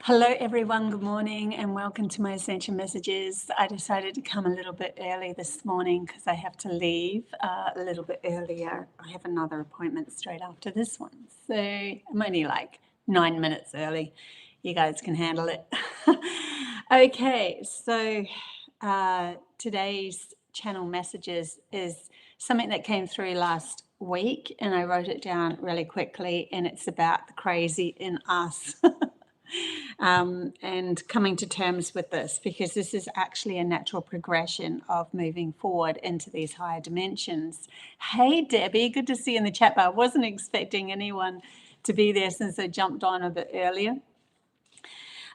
Hello everyone, good morning and welcome to my Ascension Messages. I decided to come a little bit early this morning because I have to leave a little bit earlier. I have another appointment straight after this one. So I'm only like 9 minutes early. You guys can handle it. Okay, so today's channel messages is something that came through last week and I wrote it down really quickly, and it's about the crazy in us. And coming to terms with this, because this is actually a natural progression of moving forward into these higher dimensions. Hey Debbie, good to see you in the chat bar. I wasn't expecting anyone to be there since I jumped on a bit earlier.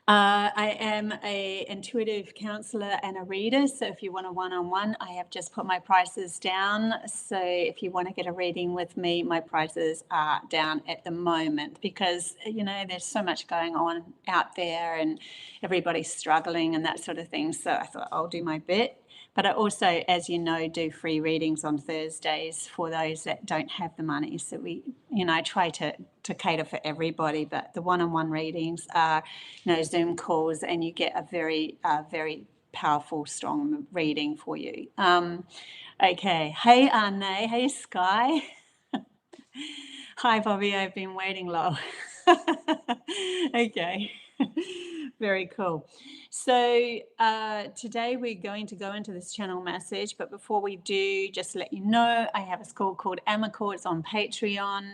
I am an intuitive counselor and a reader, so if you want a one-on-one, I have just put my prices down. So if you want to get a reading with me, my prices are down at the moment because, you know, there's so much going on out there and everybody's struggling and that sort of thing. So I thought I'll do my bit. But I also, as you know, do free readings on Thursdays for those that don't have the money. So we, you know, I try to cater for everybody, but the one-on-one readings are, you know, Zoom calls, and you get a very powerful, strong reading for you. Okay. Hey, Arne. Hey, Sky. Hi, Bobby. I've been waiting long. Okay. Very cool. So today we're going to go into this channel message, but before we do, just to let you know, I have a school called AMAKEL. It's on Patreon.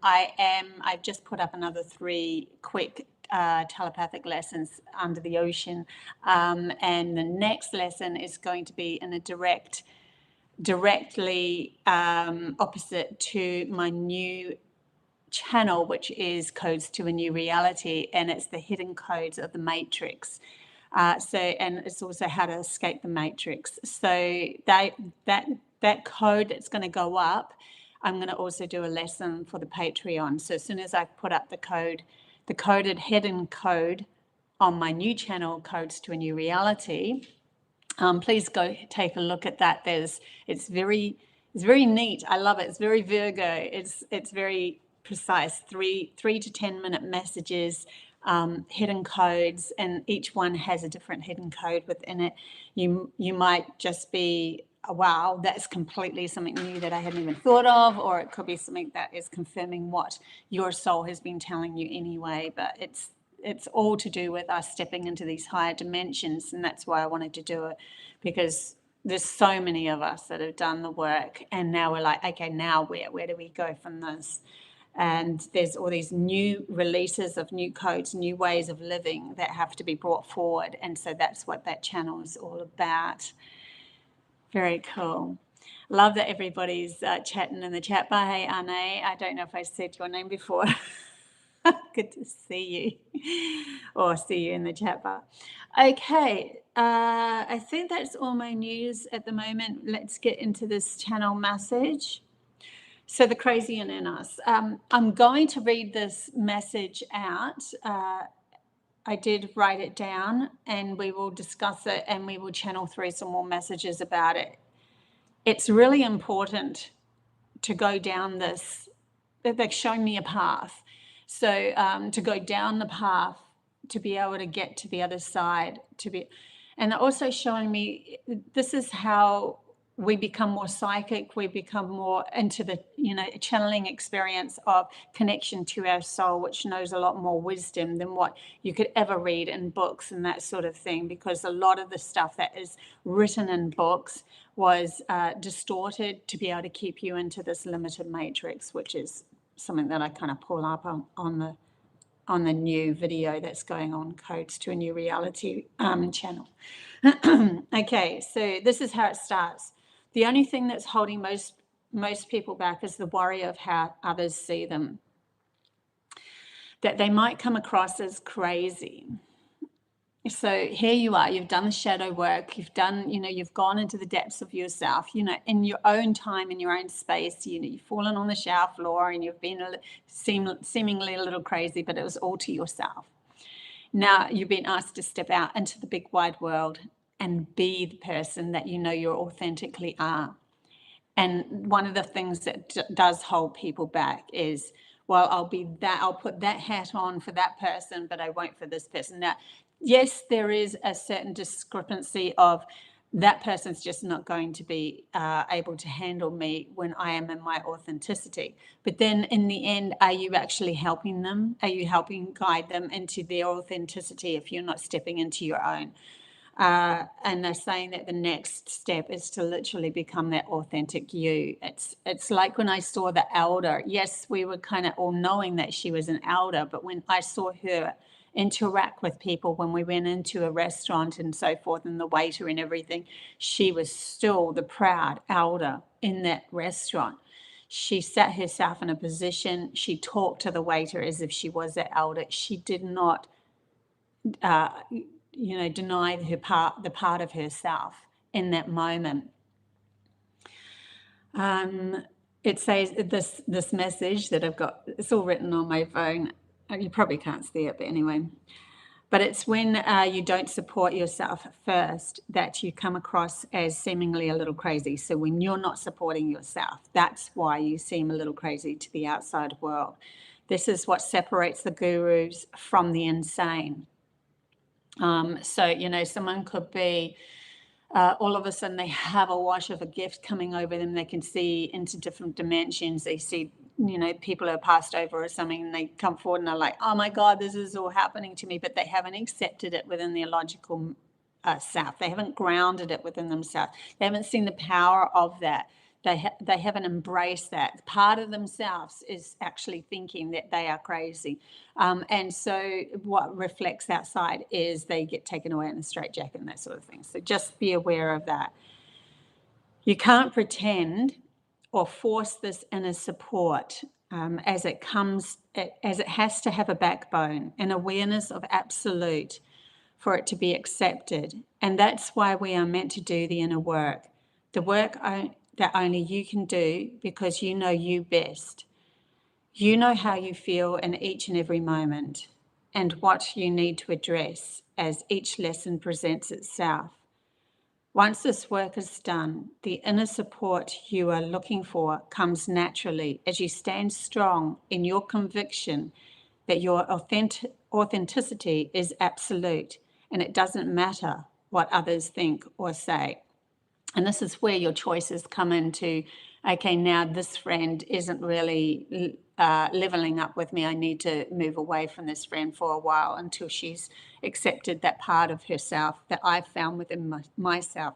I've just put up another 3 quick telepathic lessons under the ocean, and the next lesson is going to be in a directly opposite to my new channel, which is Codes to a New Reality, and it's the hidden codes of the matrix. And it's also how to escape the matrix. So that code that's going to go up, I'm going to also do a lesson for the Patreon. So as soon as I put up the coded hidden code on my new channel, Codes to a New Reality, please go take a look at that. It's very neat. I love it. It's very Virgo. It's very precise. 3 to 10 minute messages, hidden codes, and each one has a different hidden code within it. You might just be, wow, that's completely something new that I hadn't even thought of, or it could be something that is confirming what your soul has been telling you anyway. But it's all to do with us stepping into these higher dimensions, and that's why I wanted to do it, because there's so many of us that have done the work, and now we're like, okay, now where do we go from this? And there's all these new releases of new codes, new ways of living that have to be brought forward, and so that's what that channel is all about. Very cool. Love that everybody's chatting in the chat bar. Hey, Arne, I don't know if I said your name before. Good to see you, or see you in the chat bar. Okay, I think that's all my news at the moment. Let's get into this channel message. So the crazy in us. I'm going to read this message out. I did write it down, and we will discuss it, and we will channel through some more messages about it. It's really important to go down this. They've shown me a path. So to go down the path, to be able to get to the other side, and they're also showing me this is how we become more psychic, we become more into the, you know, channeling experience of connection to our soul, which knows a lot more wisdom than what you could ever read in books and that sort of thing, because a lot of the stuff that is written in books was distorted to be able to keep you into this limited matrix, which is something that I kind of pull up on the new video that's going on, Codes to a New Reality channel. Okay, so this is how it starts. The only thing that's holding most people back is the worry of how others see them, that they might come across as crazy. So here you are, you've done the shadow work, you've done, you know, you've gone into the depths of yourself, you know, in your own time, in your own space, you know, you've fallen on the shower floor and you've been seemingly a little crazy, but it was all to yourself. Now you've been asked to step out into the big wide world and be the person that you know you authentically are. And one of the things that does hold people back is well, I'll put that hat on for that person, but I won't for this person. Now, yes, there is a certain discrepancy of that person's just not going to be able to handle me when I am in my authenticity. But then in the end, are you actually helping them? Are you helping guide them into their authenticity if you're not stepping into your own? And they're saying that the next step is to literally become that authentic you. It's like when I saw the elder. Yes, we were kind of all knowing that she was an elder, but when I saw her interact with people when we went into a restaurant and so forth, and the waiter and everything, she was still the proud elder in that restaurant. She sat herself in a position. She talked to the waiter as if she was the elder. She did not deny the part of herself in that moment. It says this message that I've got, it's all written on my phone. You probably can't see it, but anyway. But it's when you don't support yourself first that you come across as seemingly a little crazy. So when you're not supporting yourself, that's why you seem a little crazy to the outside world. This is what separates the gurus from the insane. So, someone could be, all of a sudden they have a wash of a gift coming over them. They can see into different dimensions. They see, people are passed over or something, and they come forward and they're like, oh my God, this is all happening to me. But they haven't accepted it within their logical self. They haven't grounded it within themselves. They haven't seen the power of that. They haven't embraced that. Part of themselves is actually thinking that they are crazy. And so what reflects outside is they get taken away in a straitjacket and that sort of thing. So just be aware of that. You can't pretend or force this inner support as it has to have a backbone, an awareness of absolute for it to be accepted. And that's why we are meant to do the inner work. The work that only you can do, because you know you best. You know how you feel in each and every moment and what you need to address as each lesson presents itself. Once this work is done, the inner support you are looking for comes naturally as you stand strong in your conviction that your authenticity is absolute and it doesn't matter what others think or say. And this is where your choices come into, okay, now this friend isn't really leveling up with me. I need to move away from this friend for a while until she's accepted that part of herself that I've found within myself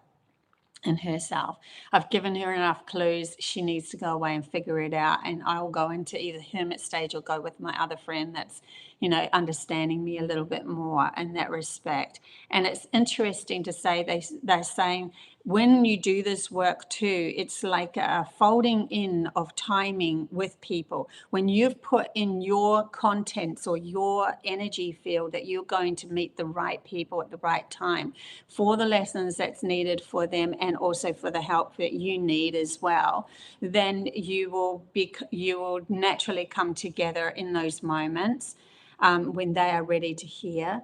and herself. I've given her enough clues. She needs to go away and figure it out. And I'll go into either hermit stage or go with my other friend that's, understanding me a little bit more in that respect. And it's interesting to say they're saying when you do this work too, it's like a folding in of timing with people. When you've put in your contents or your energy field that you're going to meet the right people at the right time for the lessons that's needed for them and also for the help that you need as well, then you will naturally come together in those moments when they are ready to hear.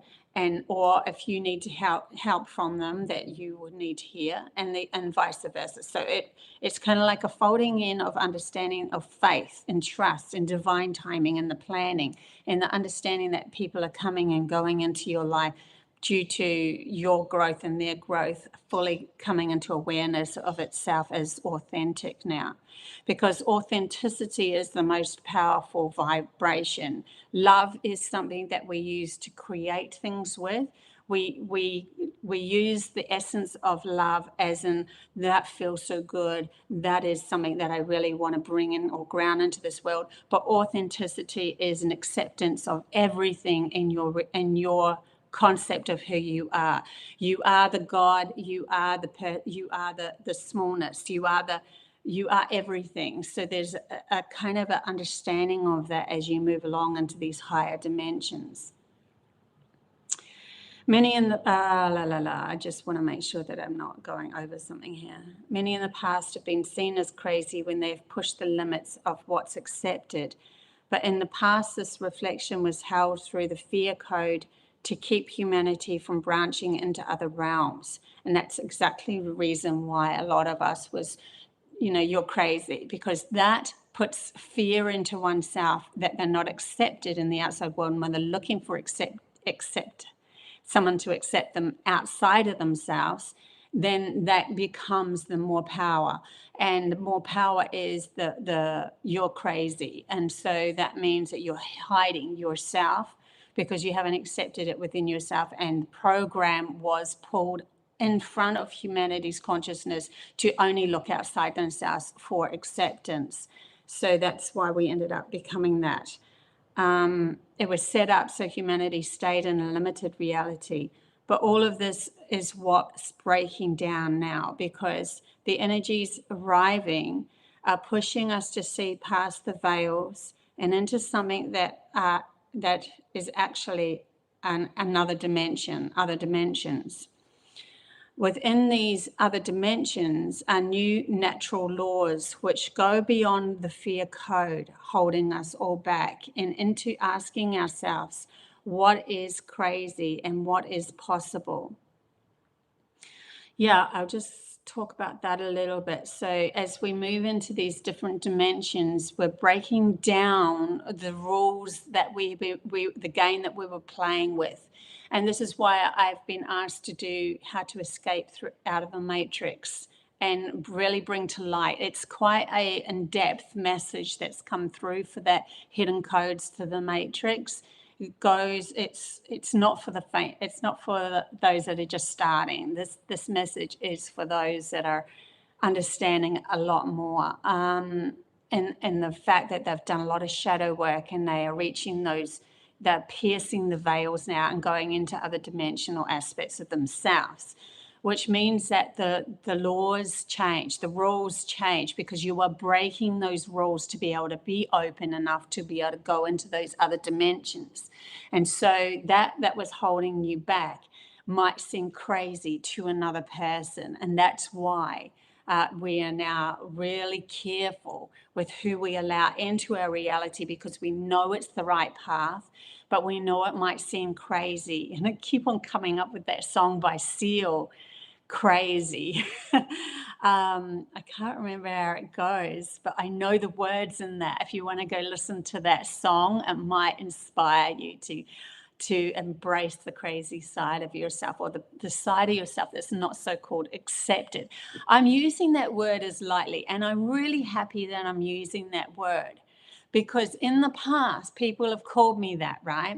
Or if you need to help from them that you would need to hear, and vice versa. So it's kind of like a folding in of understanding of faith and trust and divine timing and the planning and the understanding that people are coming and going into your life due to your growth and their growth, fully coming into awareness of itself as authentic now. Because authenticity is the most powerful vibration. Love is something that we use to create things with. We use the essence of love as in that feels so good. That is something that I really want to bring in or ground into this world. But authenticity is an acceptance of everything in your concept of who you are. You are the God. You are the smallness. You are everything. So there's a kind of an understanding of that as you move along into these higher dimensions. Many in the I just want to make sure that I'm not going over something here. Many in the past have been seen as crazy when they've pushed the limits of what's accepted. But in the past, this reflection was held through the fear code to keep humanity from branching into other realms. And that's exactly the reason why a lot of us was, you're crazy, because that puts fear into oneself that they're not accepted in the outside world, and when they're looking for someone to accept them outside of themselves, then that becomes the more power. And the more power is the you're crazy. And so that means that you're hiding yourself because you haven't accepted it within yourself. And the program was pulled in front of humanity's consciousness to only look outside themselves for acceptance. So that's why we ended up becoming that. It was set up so humanity stayed in a limited reality. But all of this is what's breaking down now, because the energies arriving are pushing us to see past the veils and into something that is actually another dimension, other dimensions. Within these other dimensions are new natural laws which go beyond the fear code, holding us all back, and into asking ourselves what is crazy and what is possible. Yeah, I'll just talk about that a little bit. So as we move into these different dimensions, we're breaking down the rules that the game that we were playing with. And this is why I've been asked to do How to Escape out of a Matrix and really bring to light. It's quite a in-depth message that's come through for that hidden codes to the Matrix. It's not for the faint. It's not for those that are just starting. This message is for those that are understanding a lot more. And the fact that they've done a lot of shadow work and they are reaching those, they're piercing the veils now and going into other dimensional aspects of themselves, which means that the laws change, the rules change, because you are breaking those rules to be able to be open enough to be able to go into those other dimensions. And so that was holding you back might seem crazy to another person. And that's why we are now really careful with who we allow into our reality, because we know it's the right path, but we know it might seem crazy. And I keep on coming up with that song by Seer, Crazy. I can't remember how it goes, but I know the words in that. If you want to go listen to that song, it might inspire you to embrace the crazy side of yourself, or the side of yourself that's not so called accepted. I'm using that word as lightly, and I'm really happy that I'm using that word, because in the past people have called me that, right?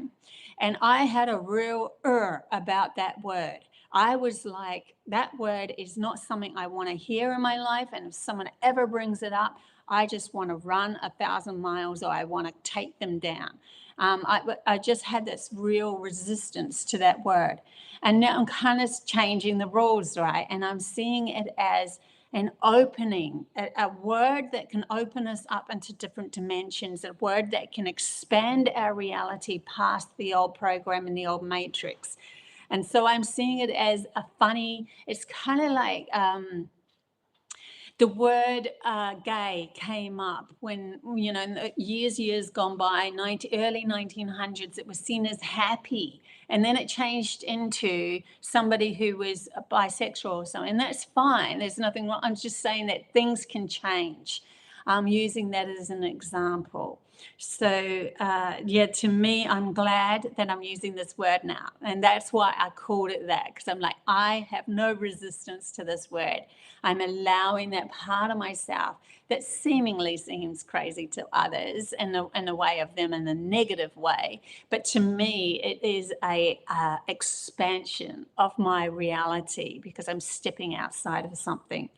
And I had a real about that word. I was like, that word is not something I want to hear in my life, and if someone ever brings it up, I just want to run 1,000 miles, or I want to take them down. I just had this real resistance to that word. And now I'm kind of changing the rules, right? And I'm seeing it as an opening, a word that can open us up into different dimensions, a word that can expand our reality past the old program and the old matrix. And so I'm seeing it as a funny, it's kind of like the word gay came up when, in the years gone by, early 1900s, it was seen as happy. And then it changed into somebody who was bisexual or something. And that's fine. There's nothing wrong. I'm just saying that things can change. I'm using that as an example. So, to me, I'm glad that I'm using this word now. And that's why I called it that, because I'm like, I have no resistance to this word. I'm allowing that part of myself that seemingly seems crazy to others in a way of them in a negative way. But to me, it is a expansion of my reality, because I'm stepping outside of something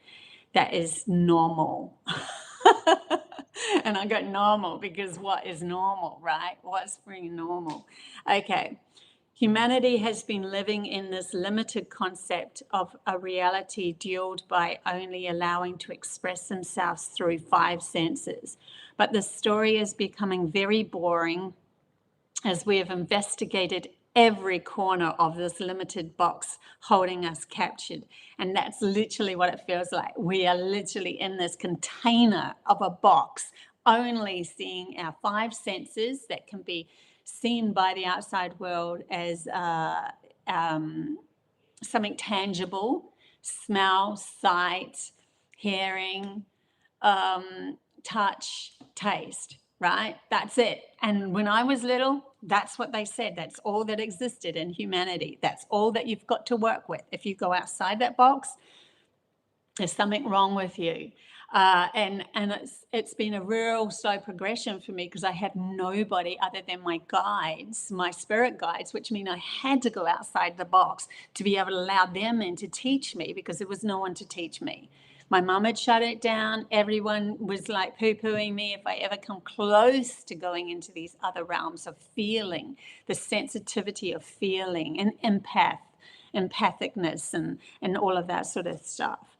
that is normal. And I got normal because what is normal, right? What's pretty normal? Okay. Humanity has been living in this limited concept of a reality fueled by only allowing to express themselves through 5 senses. But the story is becoming very boring as we have investigated every corner of this limited box holding us captured. And that's literally what it feels like. We are literally in this container of a box, only seeing our 5 senses that can be seen by the outside world as something tangible: smell, sight, hearing, touch, taste, right? That's it. And when I was little, that's what they said. That's all that existed in humanity. That's all that you've got to work with. If you go outside that box, there's something wrong with you. And it's been a real slow progression for me, because I had nobody other than my guides, my spirit guides, which mean I had to go outside the box to be able to allow them in to teach me, because there was no one to teach me. My mum had shut it down. Everyone was like poo-pooing me if I ever come close to going into these other realms of feeling, the sensitivity of feeling, and empathicness, and all of that sort of stuff.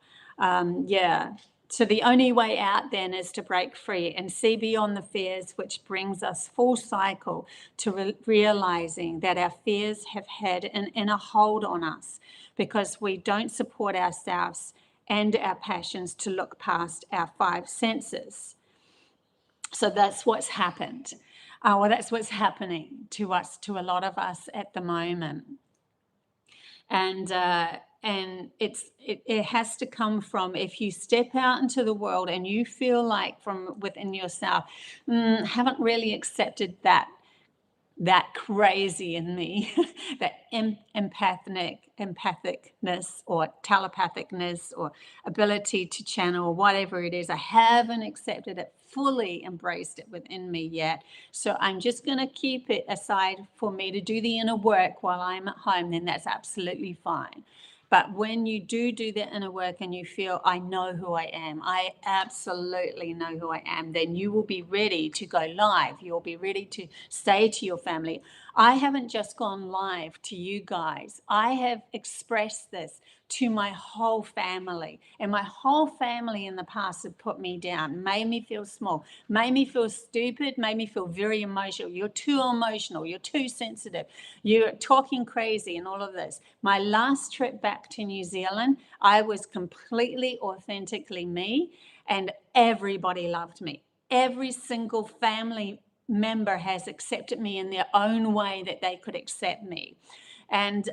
So the only way out then is to break free and see beyond the fears, which brings us full cycle to realizing that our fears have had an inner hold on us, because we don't support ourselves and our passions to look past our five senses. So that's what's happened. That's what's happening to us, to a lot of us at the moment. And it has to come from, if you step out into the world and you feel like from within yourself, haven't really accepted that crazy in me, that empathicness or telepathicness or ability to channel, whatever it is. I haven't accepted it, fully embraced it within me yet. So I'm just going to keep it aside for me to do the inner work while I'm at home. Then that's absolutely fine. But when you do the inner work and you feel, I know who I am, I absolutely know who I am, then you will be ready to go live. You'll be ready to say to your family, I haven't just gone live to you guys. I have expressed this to my whole family. And my whole family in the past have put me down, made me feel small, made me feel stupid, made me feel very emotional. You're too emotional. You're too sensitive. You're talking crazy and all of this. My last trip back to New Zealand, I was completely authentically me, and everybody loved me. Every single family member has accepted me in their own way that they could accept me. And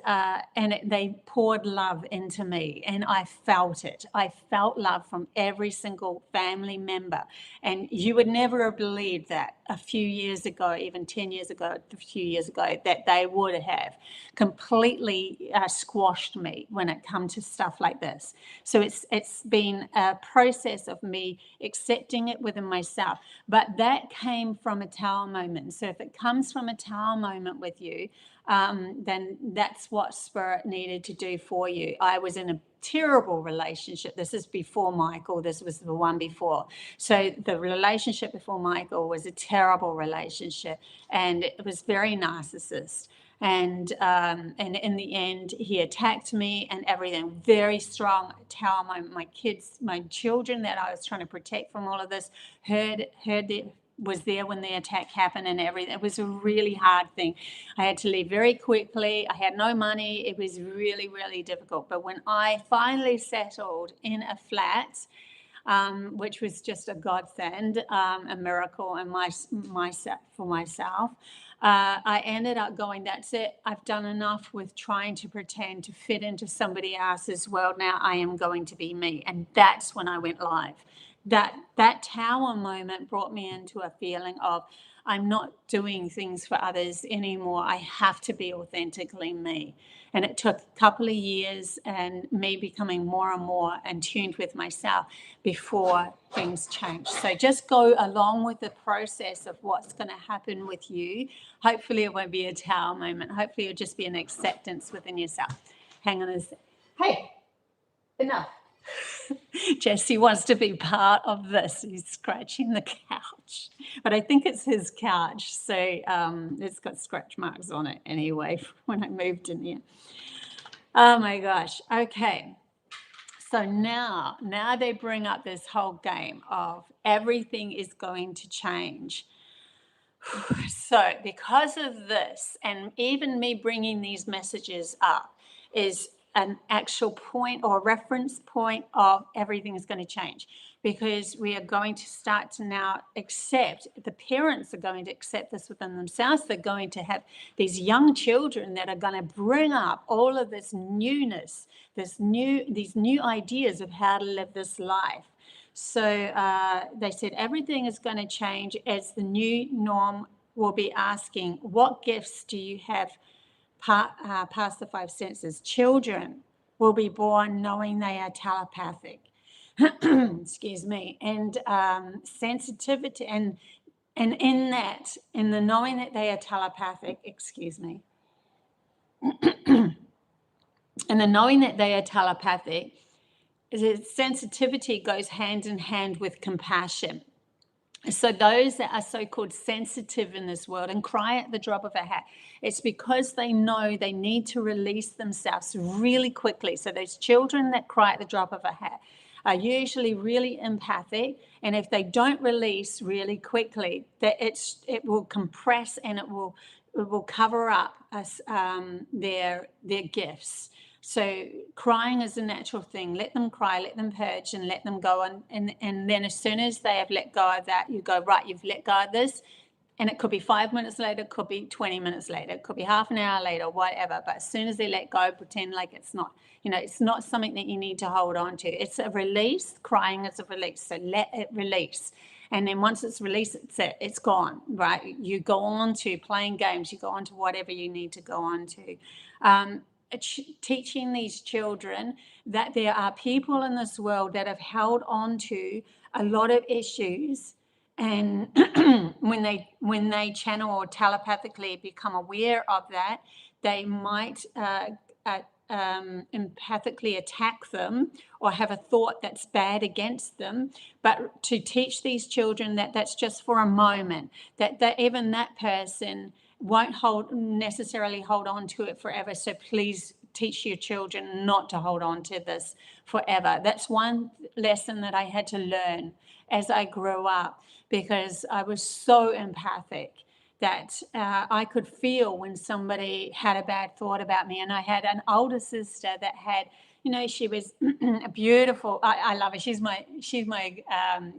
they poured love into me, and I felt it. I felt love from every single family member. And you would never have believed that a few years ago, even 10 years ago, a few years ago, that they would have completely squashed me when it comes to stuff like this. So it's been a process of me accepting it within myself. But that came from a tower moment. So if it comes from a tower moment with you, then that's what Spirit needed to do for you. I was in a terrible relationship. This is before Michael. This was the one before. So the relationship before Michael was a terrible relationship, and it was very narcissist. And in the end, he attacked me and everything. Very strong tower moment. My kids, my children that I was trying to protect from all of this, heard it. Was there when the attack happened and everything. It was a really hard thing. I had to leave very quickly. I had no money. It was really, really difficult. But when I finally settled in a flat, which was just a godsend, a miracle, and for myself, I ended up going, that's it. I've done enough with trying to pretend to fit into somebody else's world. Now I am going to be me. And that's when I went live. That tower moment brought me into a feeling of, I'm not doing things for others anymore. I have to be authentically me. And it took a couple of years and me becoming more and more in tune with myself before things changed. So just go along with the process of what's going to happen with you. Hopefully it won't be a tower moment. Hopefully it'll just be an acceptance within yourself. Hang on a sec. Hey, enough. Jesse wants to be part of this. He's scratching the couch, but I think it's his couch, so it's got scratch marks on it anyway when I moved in here. Oh my gosh. Okay, so now they bring up this whole game of everything is going to change. So because of this, and even me bringing these messages up, is an actual point or reference point of everything is going to change, because we are going to start to now accept, the parents are going to accept this within themselves. They're going to have these young children that are going to bring up all of this newness, these new ideas of how to live this life. So they said everything is going to change as the new norm will be asking, what gifts do you have past the five senses? Children will be born knowing they are telepathic. Excuse me. And sensitivity, and in that, in the knowing that they are telepathic, excuse me, and the knowing that they are telepathic, sensitivity goes hand in hand with compassion. So those that are so-called sensitive in this world and cry at the drop of a hat, it's because they know they need to release themselves really quickly. So those children that cry at the drop of a hat are usually really empathic, and if they don't release really quickly, that it will compress and it will cover up their gifts. So crying is a natural thing. Let them cry, let them purge, and let them go on. And then as soon as they have let go of that, you go, right, you've let go of this. And it could be 5 minutes later, it could be 20 minutes later, it could be half an hour later, whatever. But as soon as they let go, pretend like it's not, it's not something that you need to hold on to. It's a release. Crying is a release. So let it release. And then once it's released, it's gone, right? You go on to playing games, you go on to whatever you need to go on to. Teaching these children that there are people in this world that have held on to a lot of issues, and when they channel or telepathically become aware of that, they might empathically attack them or have a thought that's bad against them. But to teach these children that that's just for a moment, that even that person won't necessarily hold on to it forever. So please teach your children not to hold on to this forever. That's one lesson that I had to learn as I grew up, because I was so empathic that I could feel when somebody had a bad thought about me. And I had an older sister that had, she was a beautiful, I love her. She's my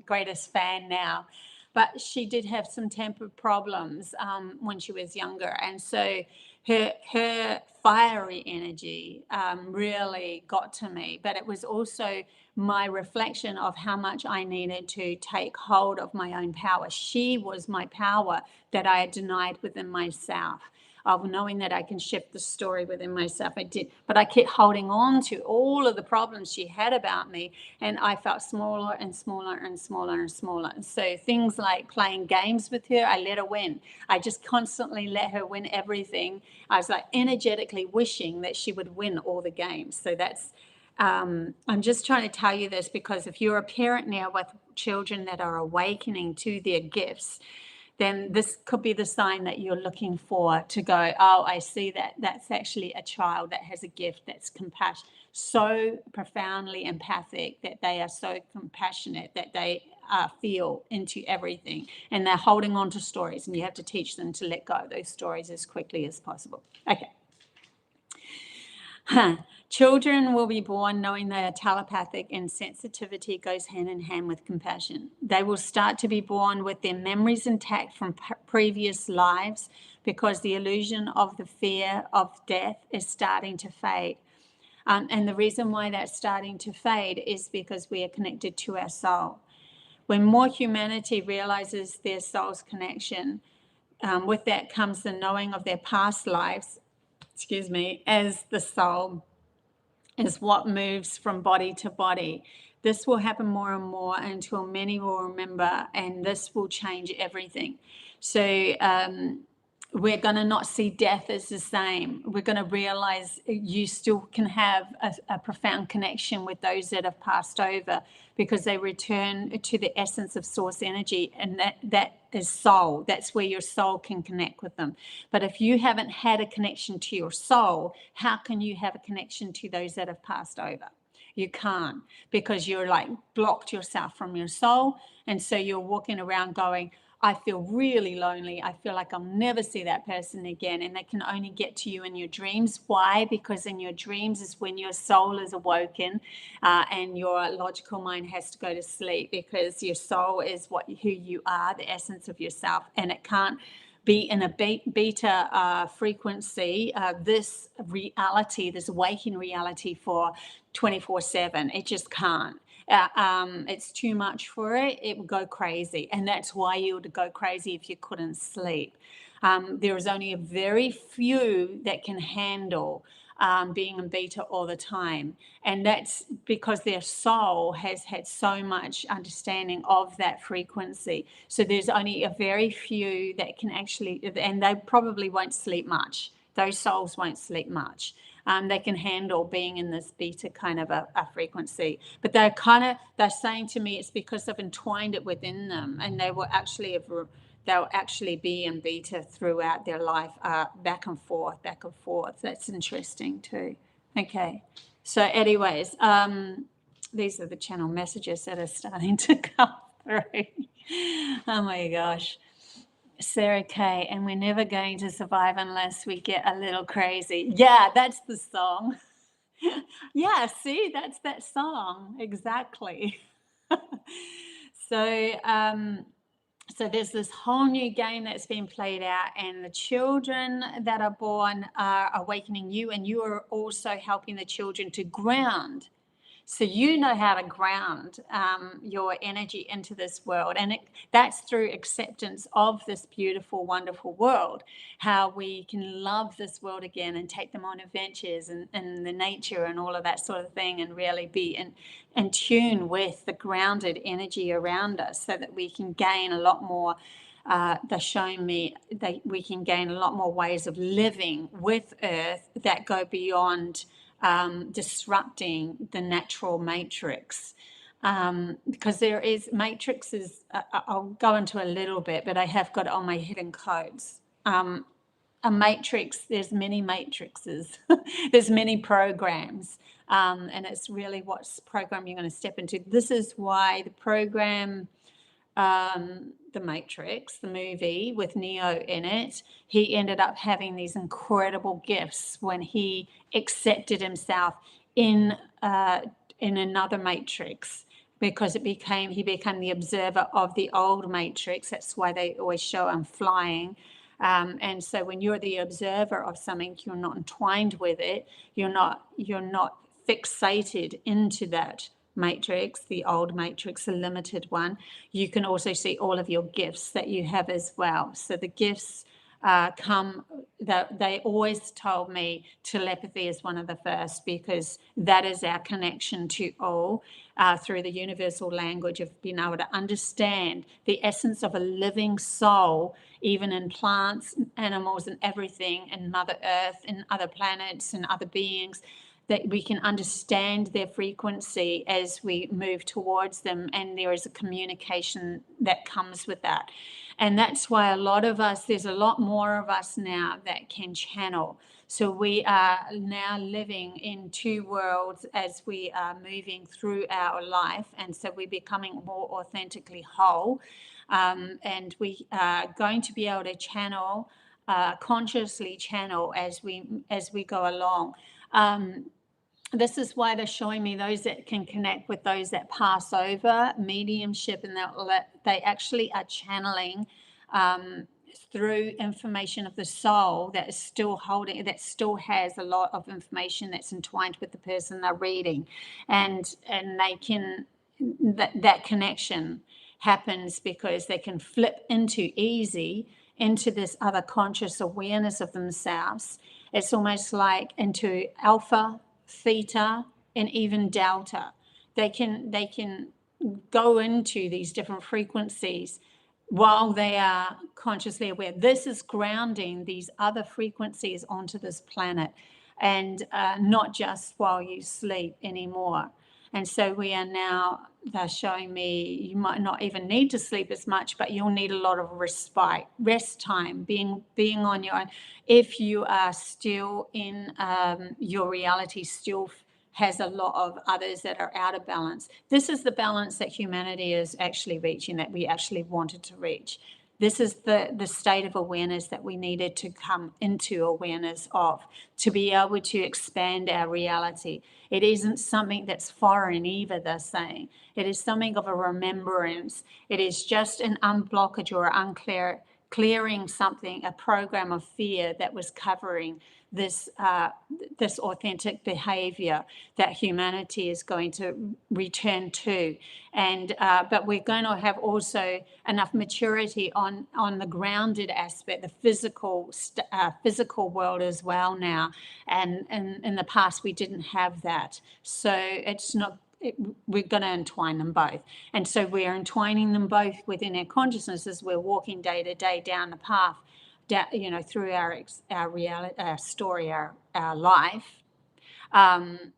greatest fan now. But she did have some temper problems when she was younger. And so her fiery energy really got to me. But it was also my reflection of how much I needed to take hold of my own power. She was my power that I had denied within myself, of knowing that I can shift the story within myself. I did, but I kept holding on to all of the problems she had about me, and I felt smaller and smaller and smaller and smaller. So things like playing games with her, I let her win. I just constantly let her win everything. I was like energetically wishing that she would win all the games. So that's, I'm just trying to tell you this because if you're a parent now with children that are awakening to their gifts, then this could be the sign that you're looking for, to go, oh, I see that that's actually a child that has a gift that's compassion, so profoundly empathic, that they are so compassionate that they feel into everything, and they're holding on to stories, and you have to teach them to let go of those stories as quickly as possible. Okay. Children will be born knowing they are telepathic, and sensitivity goes hand in hand with compassion. They will start to be born with their memories intact from previous lives, because the illusion of the fear of death is starting to fade. And the reason why that's starting to fade is because we are connected to our soul. When more humanity realizes their soul's connection, with that comes the knowing of their past lives, as the soul is what moves from body to body. This will happen more and more until many will remember, and this will change everything. So we're going to not see death as the same. We're going to realize you still can have a profound connection with those that have passed over, because they return to the essence of source energy, and that is soul. That's where your soul can connect with them. But if you haven't had a connection to your soul, how can you have a connection to those that have passed over? You can't, because you're like blocked yourself from your soul. And so you're walking around going, I feel really lonely. I feel like I'll never see that person again. And they can only get to you in your dreams. Why? Because in your dreams is when your soul is awoken, and your logical mind has to go to sleep, because your soul is who you are, the essence of yourself. And it can't be in a beta frequency, this reality, this waking reality for 24/7. It just can't. it's too much for it, it will go crazy. And that's why you would go crazy if you couldn't sleep. There is only a very few that can handle being in beta all the time. And that's because their soul has had so much understanding of that frequency. So there's only a very few that can actually, and they probably won't sleep much. Those souls won't sleep much. They can handle being in this beta kind of a frequency. But they're saying to me it's because I've entwined it within them, and they'll actually be in beta throughout their life, back and forth. That's interesting too. Okay. So anyways, these are the channel messages that are starting to come through. Oh my gosh. Sarah Kay, and we're never going to survive unless we get a little crazy. Yeah, that's the song. Yeah, see, that's that song. Exactly. So, so there's this whole new game that's been played out, and the children that are born are awakening you, and you are also helping the children to ground. So you know how to ground your energy into this world, and that's through acceptance of this beautiful, wonderful world, how we can love this world again and take them on adventures and the nature and all of that sort of thing, and really be in tune with the grounded energy around us, so that we can gain a lot more. They're showing me that we can gain a lot more ways of living with Earth that go beyond disrupting the natural matrix, because there is matrices. I'll go into a little bit, but I have got it on my hidden codes. A matrix, there's many matrices, there's many programs, and it's really what program you're going to step into. This is why the program, The Matrix, the movie with Neo in it, he ended up having these incredible gifts when he accepted himself in another matrix, because he became the observer of the old matrix. That's why they always show him flying. And so when you're the observer of something, you're not entwined with it. You're not fixated into that matrix, the old matrix, the limited one. You can also see all of your gifts that you have as well. So the gifts they always told me telepathy is one of the first, because that is our connection to all, through the universal language of being able to understand the essence of a living soul, even in plants, animals, and everything, and Mother Earth, and other planets, and other beings, that we can understand their frequency as we move towards them, and there is a communication that comes with that. And that's why a lot of us, there's a lot more of us now that can channel. So we are now living in two worlds as we are moving through our life, and so we're becoming more authentically whole, and we are going to be able to channel, consciously channel as we go along. This is why they're showing me those that can connect with those that pass over mediumship, and they actually are channeling through information of the soul that is still holding, that still has a lot of information that's entwined with the person they're reading, and they can, that connection happens because they can flip into this other conscious awareness of themselves. It's almost like into alpha, theta, and even delta. They can go into these different frequencies while they are consciously aware. This is grounding these other frequencies onto this planet, and not just while you sleep anymore. And so we are now, they're showing me, you might not even need to sleep as much, but you'll need a lot of respite, rest time, being on your own. If you are still in your reality, still has a lot of others that are out of balance. This is the balance that humanity is actually reaching, that we actually wanted to reach. This is the state of awareness that we needed to come into awareness of, to be able to expand our reality. It isn't something that's foreign either, they're saying. It is something of a remembrance. It is just an unblockage or unclear clearing something, a program of fear that was covering this this authentic behavior that humanity is going to return to. And but we're going to have also enough maturity on the grounded aspect, the physical world as well now. And in the past we didn't have that, so it's not. We're going to entwine them both, and so we're entwining them both within our consciousness as we're walking day to day down the path, you know, through our reality, our story, our life,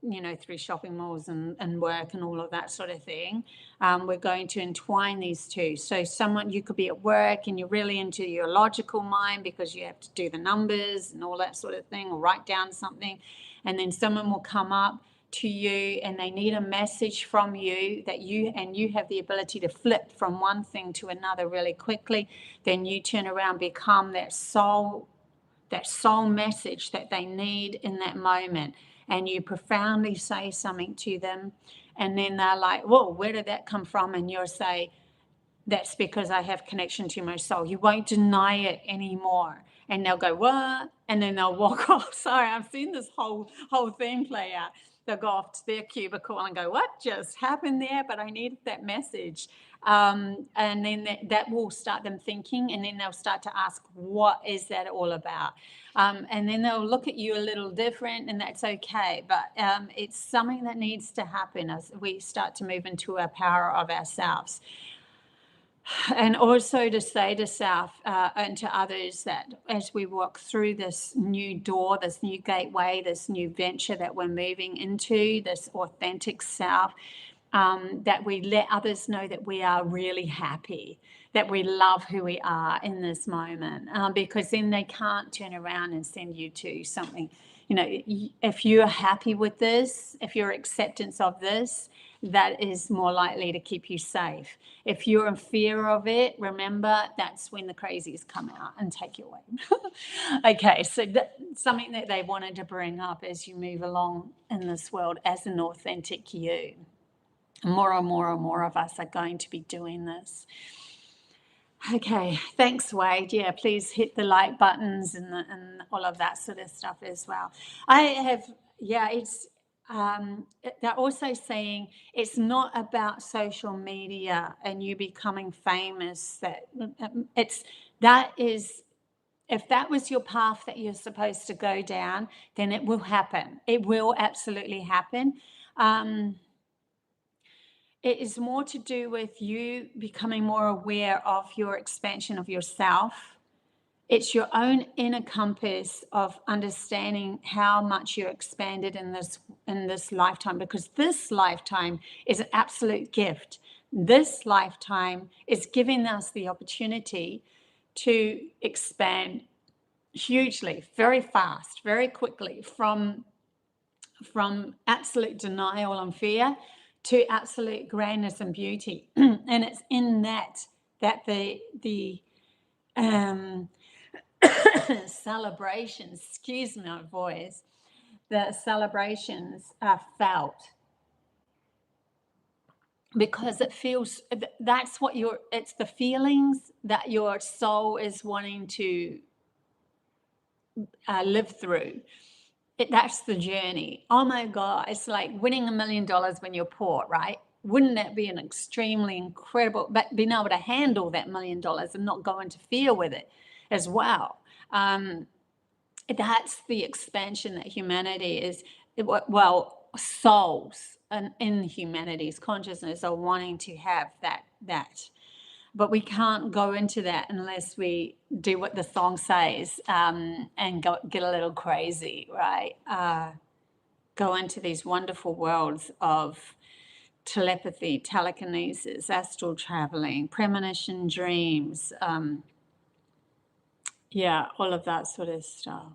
you know, through shopping malls and work and all of that sort of thing. We're going to entwine these two. So you could be at work and you're really into your logical mind because you have to do the numbers and all that sort of thing, or write down something, and then someone will come up to you and they need a message from you that you have the ability to flip from one thing to another really quickly. Then you turn around, become that soul message that they need in that moment, and you profoundly say something to them, and then they're like, whoa, where did that come from? And you'll say, that's because I have connection to my soul. You won't deny it anymore. And they'll go, what? And then they'll walk off. Sorry, I've seen this whole thing play out. They'll go off to their cubicle and go, what just happened there? But I needed that message. And then that will start them thinking, and then they'll start to ask, what is that all about? And then they'll look at you a little different, and that's okay. But it's something that needs to happen as we start to move into our power of ourselves. And also to say to self and to others that as we walk through this new door, this new gateway, this new venture that we're moving into, this authentic self, that we let others know that we are really happy, that we love who we are in this moment, because then they can't turn around and send you to something. You know, if you're happy with this, if your acceptance of this, that is more likely to keep you safe. If you're in fear of it, remember, that's when the crazies come out and take you away. Okay, so something that they wanted to bring up as you move along in this world as an authentic you. More and more and more of us are going to be doing this. Okay, thanks, Wade. Yeah, please hit the like buttons and all of that sort of stuff as well. They're also saying it's not about social media and you becoming famous. If that was your path that you're supposed to go down, then it will happen. It will absolutely happen. It is more to do with you becoming more aware of your expansion of yourself. It's your own inner compass of understanding how much you're expanded in this lifetime, because this lifetime is an absolute gift. This lifetime is giving us the opportunity to expand hugely, very fast, very quickly, from absolute denial and fear to absolute grandness and beauty. And it's in that the celebrations, excuse my voice, the celebrations are felt, because it feels, that's what it's the feelings that your soul is wanting to live through. That's the journey. Oh my God, it's like winning $1 million when you're poor, right? Wouldn't that be an extremely incredible, but being able to handle that $1 million and not go into fear with it as well. That's the expansion that humanity is, well, souls and in humanity's consciousness are wanting to have that. But we can't go into that unless we do what the song says, and get a little crazy, right? Go into these wonderful worlds of telepathy, telekinesis, astral traveling, premonition dreams, all of that sort of stuff.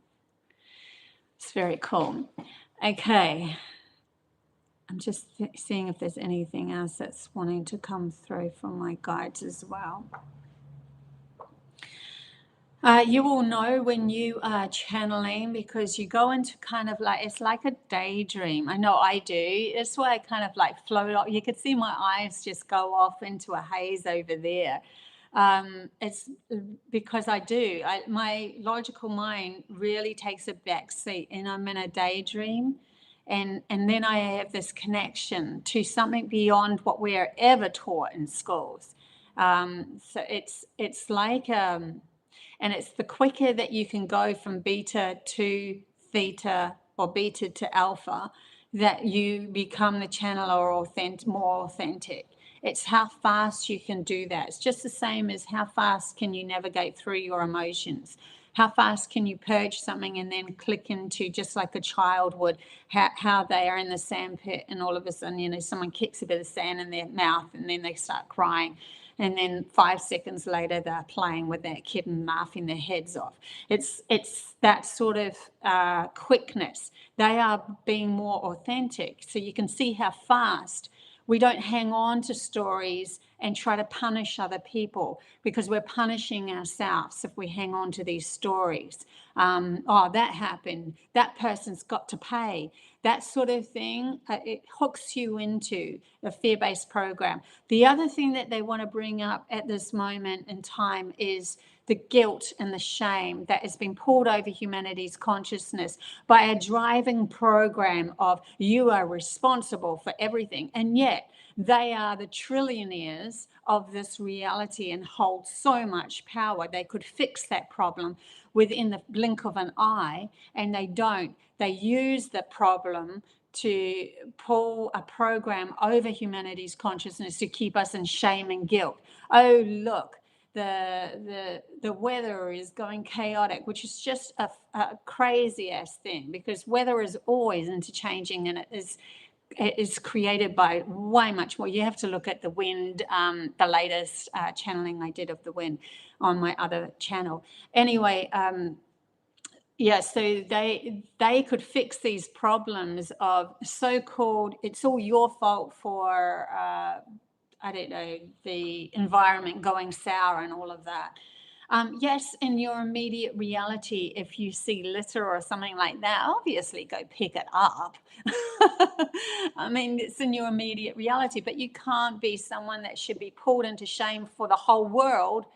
It's very cool. Okay. I'm just seeing if there's anything else that's wanting to come through from my guides as well. You will know when you are channeling, because you go into kind of like, it's like a daydream. I know I do. It's why I kind of like float off. You could see my eyes just go off into a haze over there. It's because I do. My logical mind really takes a back seat, and I'm in a daydream, and then I have this connection to something beyond what we are ever taught in schools. So it's like and it's the quicker that you can go from beta to theta or beta to alpha, that you become the channel or more authentic. It's how fast you can do that. It's just the same as how fast can you navigate through your emotions. How fast can you purge something and then click into, just like a child would, how they are in the sand pit and all of a sudden, you know, someone kicks a bit of sand in their mouth and then they start crying. And then 5 seconds later, they're playing with that kid and laughing their heads off. It's that sort of quickness. They are being more authentic. So you can see how fast we don't hang on to stories and try to punish other people, because we're punishing ourselves if we hang on to these stories. Oh, that happened. That person's got to pay. That sort of thing, it hooks you into a fear-based program. The other thing that they want to bring up at this moment in time is the guilt and the shame that has been poured over humanity's consciousness by a driving program of you are responsible for everything. And yet they are the trillionaires of this reality and hold so much power. They could fix that problem within the blink of an eye, and they don't. They use the problem to pull a program over humanity's consciousness to keep us in shame and guilt. Oh, look, the weather is going chaotic, which is just a crazy ass thing, because weather is always interchanging, and it is created by way much more. You have to look at the wind, the latest channeling I did of the wind on my other channel. Anyway, yeah, so they could fix these problems of so-called, it's all your fault for, I don't know, the environment going sour and all of that. Yes, in your immediate reality, if you see litter or something like that, obviously go pick it up. I mean, it's in your immediate reality, but you can't be someone that should be pulled into shame for the whole world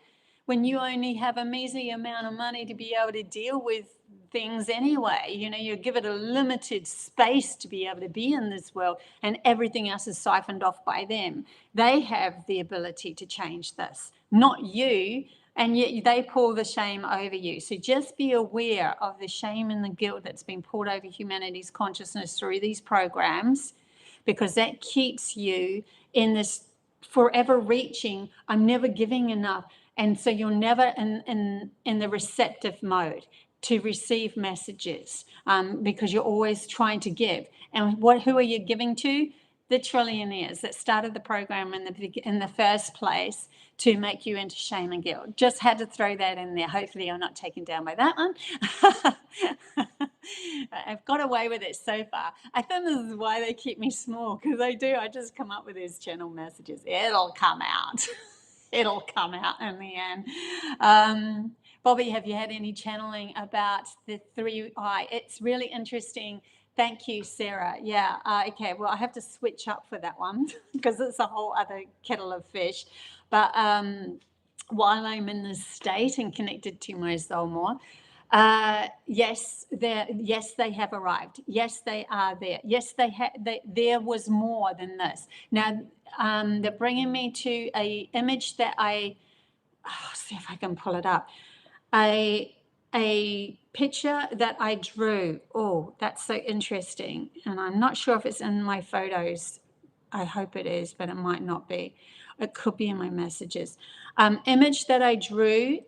when you only have a measly amount of money to be able to deal with things anyway. You know, you give it a limited space to be able to be in this world, and everything else is siphoned off by them. They have the ability to change this, not you, and yet they pull the shame over you. So just be aware of the shame and the guilt that's been poured over humanity's consciousness through these programs, because that keeps you in this forever reaching, I'm never giving enough. And so you're never in the receptive mode to receive messages, because you're always trying to give. And who are you giving to? The trillionaires that started the program in the first place to make you into shame and guilt. Just had to throw that in there. Hopefully you're not taken down by that one. I've got away with it so far. I think this is why they keep me small, because I just come up with these channel messages. It'll come out. It'll come out in the end. Bobbie, have you had any channeling about the 3i? It's really interesting. Thank you, Sarah. Yeah, okay. Well, I have to switch up for that one because it's a whole other kettle of fish. But while I'm in this state and connected to my soul more, yes, they have arrived. Yes, they are there. Yes, there was more than this. Now, they're bringing me to a image that see if I can pull it up. A picture that I drew. Oh, that's so interesting. And I'm not sure if it's in my photos. I hope it is, but it might not be. It could be in my messages. Image that I drew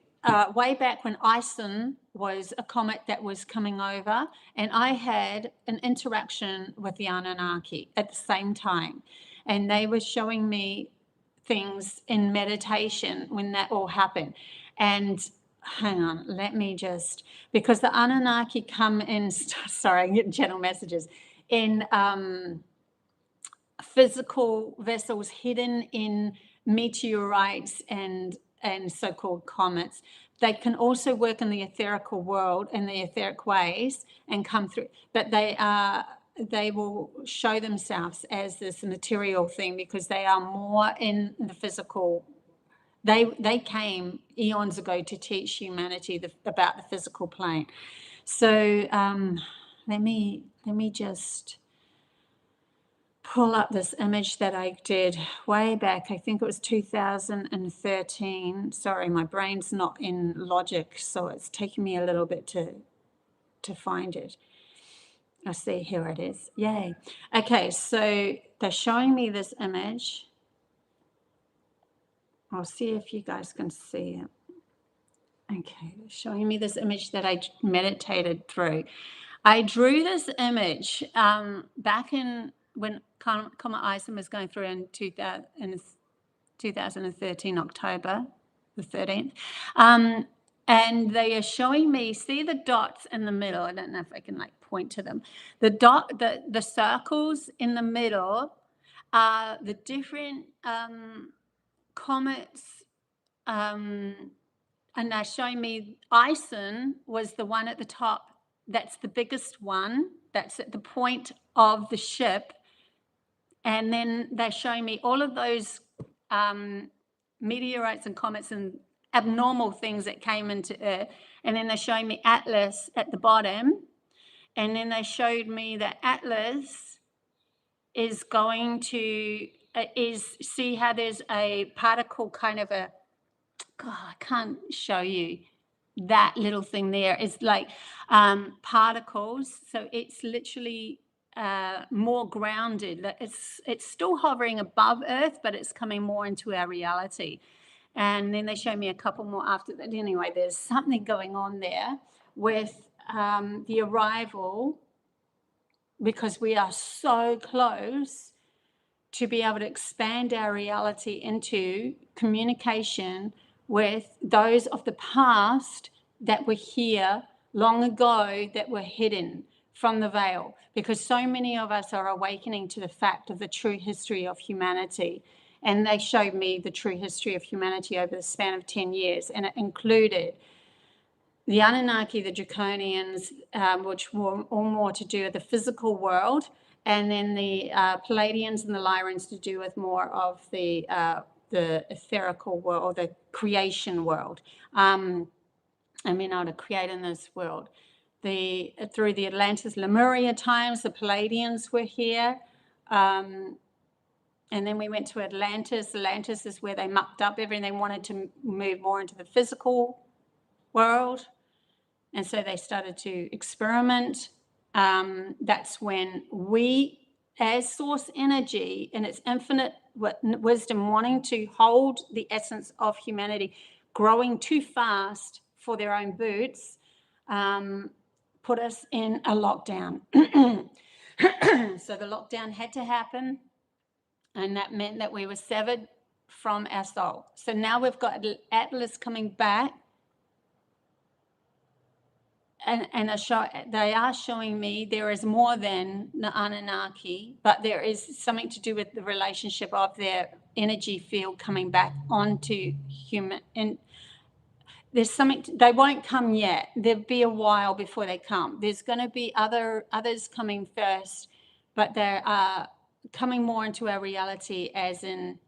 way back when Ison was a comet that was coming over, and I had an interaction with the Anunnaki at the same time. And they were showing me things in meditation when that all happened. And hang on, let me just, because the Anunnaki come in, sorry, I'm getting channel messages, in physical vessels hidden in meteorites and so-called comets. They can also work in the etherical world, in the etheric ways, and come through, but they will show themselves as this material thing because they are more in the physical They came eons ago to teach humanity about the physical plane. So let me just pull up this image that I did way back. I think it was 2013. Sorry, my brain's not in logic, so it's taking me a little bit to find it. I see, here it is. Yay. Okay, so they're showing me this image. I'll see if you guys can see it. Okay, they're showing me this image that I meditated through. I drew this image back in when Comet Ison was going through in 2013, October the 13th. And they are showing me, see the dots in the middle. I don't know if I can like point to them. The circles in the middle are the different comets, and they're showing me Ison was the one at the top. That's the biggest one. That's at the point of the ship. And then they're showing me all of those meteorites and comets and abnormal things that came into Earth. And then they're showing me Atlas at the bottom. And then they showed me that Atlas is going to, see how there's a particle kind of a, God, I can't show you that little thing there. It's like particles. So it's literally more grounded. It's still hovering above Earth, but it's coming more into our reality. And then they show me a couple more after that. Anyway, there's something going on there with the arrival, because we are so close to be able to expand our reality into communication with those of the past that were here long ago, that were hidden from the veil, because so many of us are awakening to the fact of the true history of humanity. And they showed me the true history of humanity over the span of 10 years, and it included the Anunnaki, the Draconians, which were all more to do with the physical world, and then the Pleiadians and the Lyrians to do with more of the etherical world, or the creation world. To create in this world. Through the Atlantis Lemuria times, the Pleiadians were here. And then we went to Atlantis. Atlantis is where they mucked up everything. They wanted to move more into the physical world. And so they started to experiment. That's when we, as source energy in its infinite wisdom, wanting to hold the essence of humanity, growing too fast for their own boots, put us in a lockdown. So the lockdown had to happen, and that meant that we were severed from our soul. So now we've got Atlas coming back, and they are showing me there is more than the Anunnaki, but there is something to do with the relationship of their energy field coming back onto human. And there's something, they won't come yet. There'll be a while before they come. There's going to be others coming first, but they are coming more into our reality, as in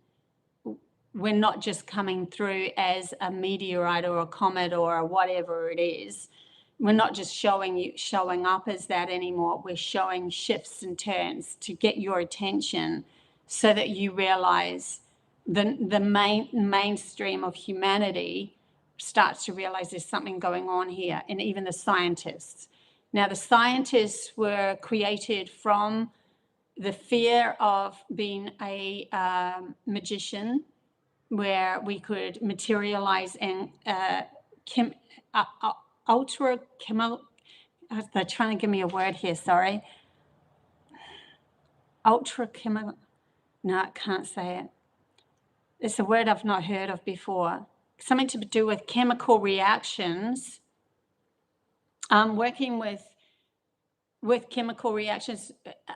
we're not just coming through as a meteorite or a comet or whatever it is. We're not just showing up as that anymore. We're showing shifts and turns to get your attention, so that you realize the mainstream of humanity starts to realize there's something going on here. And even the scientists. Now, the scientists were created from the fear of being a magician, where we could materialize and ultra chemical. They're trying to give me a word here, sorry. Ultra chemical. No, I can't say it. It's a word I've not heard of before. Something to do with chemical reactions. Working with chemical reactions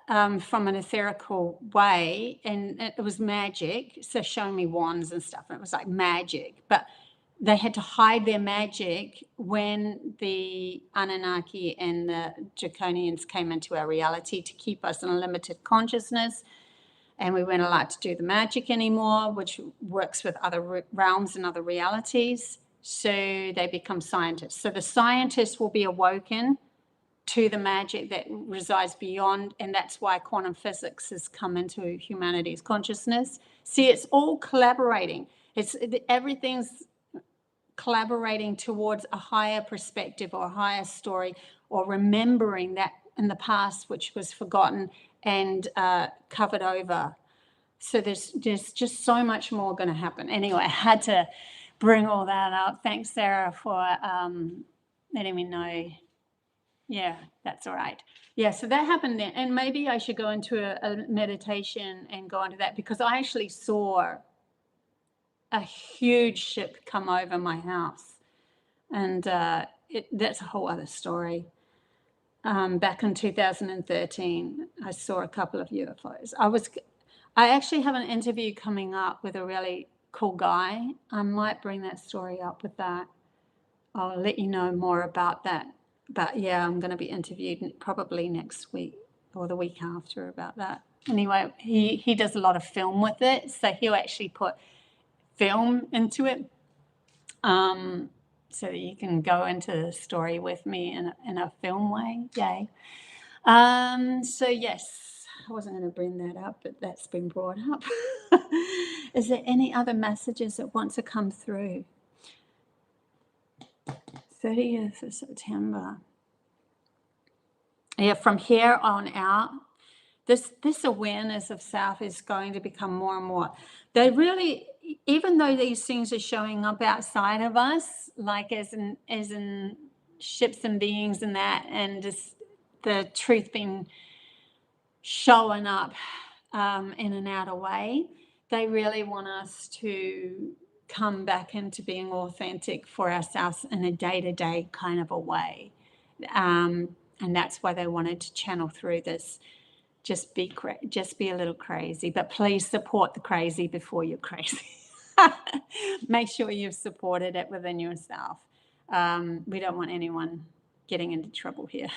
from an etherical way, and it was magic. So showing me wands and stuff, and it was like magic. But they had to hide their magic when the Anunnaki and the Draconians came into our reality, to keep us in a limited consciousness. and we weren't allowed to do the magic anymore, which works with other realms and other realities. So they become scientists. So the scientists will be awoken to the magic that resides beyond, and that's why quantum physics has come into humanity's consciousness. See, it's all collaborating. Everything's collaborating towards a higher perspective or a higher story, or remembering that in the past which was forgotten and covered over. So there's just so much more going to happen. Anyway, I had to bring all that up. Thanks, Sarah, for letting me know. Yeah, that's all right. Yeah, so that happened then. And maybe I should go into a meditation and go into that, because I actually saw a huge ship come over my house. And that's a whole other story. Back in 2013, I saw a couple of UFOs. I actually have an interview coming up with a really cool guy. I might bring that story up with that. I'll let you know more about that. But yeah, I'm going to be interviewed probably next week or the week after about that. Anyway, he does a lot of film with it, so he'll actually put film into it, so that you can go into the story with me in a film way. Yay. So yes, I wasn't going to bring that up, but that's been brought up. Is there any other messages that want to come through? 30th of September. Yeah, from here on out, this awareness of self is going to become more and more. They really, even though these things are showing up outside of us, like as in ships and beings and that, and just the truth being showing up in an outer way, they really want us to come back into being authentic for ourselves in a day-to-day kind of a way. And that's why they wanted to channel through this. Just be a little crazy, but please support the crazy before you're crazy. Make sure you've supported it within yourself. We don't want anyone getting into trouble here.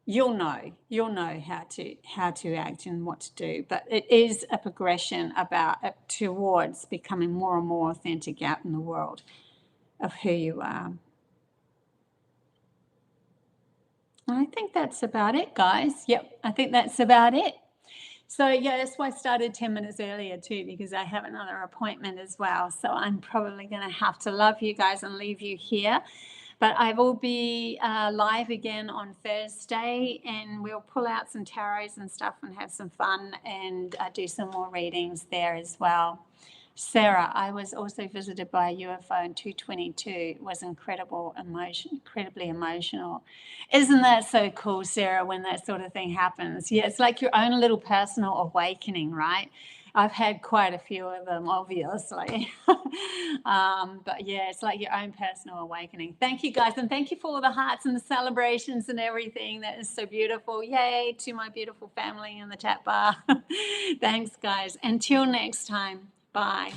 You'll know how to act and what to do, but it is a progression towards becoming more and more authentic out in the world of who you are. I think that's about it, guys. Yep, I think that's about it. So yeah, that's why I started 10 minutes earlier too, because I have another appointment as well. So I'm probably going to have to love you guys and leave you here. But I will be live again on Thursday, and we'll pull out some tarots and stuff and have some fun and do some more readings there as well. Sarah, I was also visited by a UFO in 222. It was incredibly emotional. Isn't that so cool, Sarah, when that sort of thing happens? Yeah, it's like your own little personal awakening, right? I've had quite a few of them, obviously. But yeah, it's like your own personal awakening. Thank you, guys. And thank you for all the hearts and the celebrations and everything. That is so beautiful. Yay to my beautiful family in the chat bar. Thanks, guys. Until next time. Bye.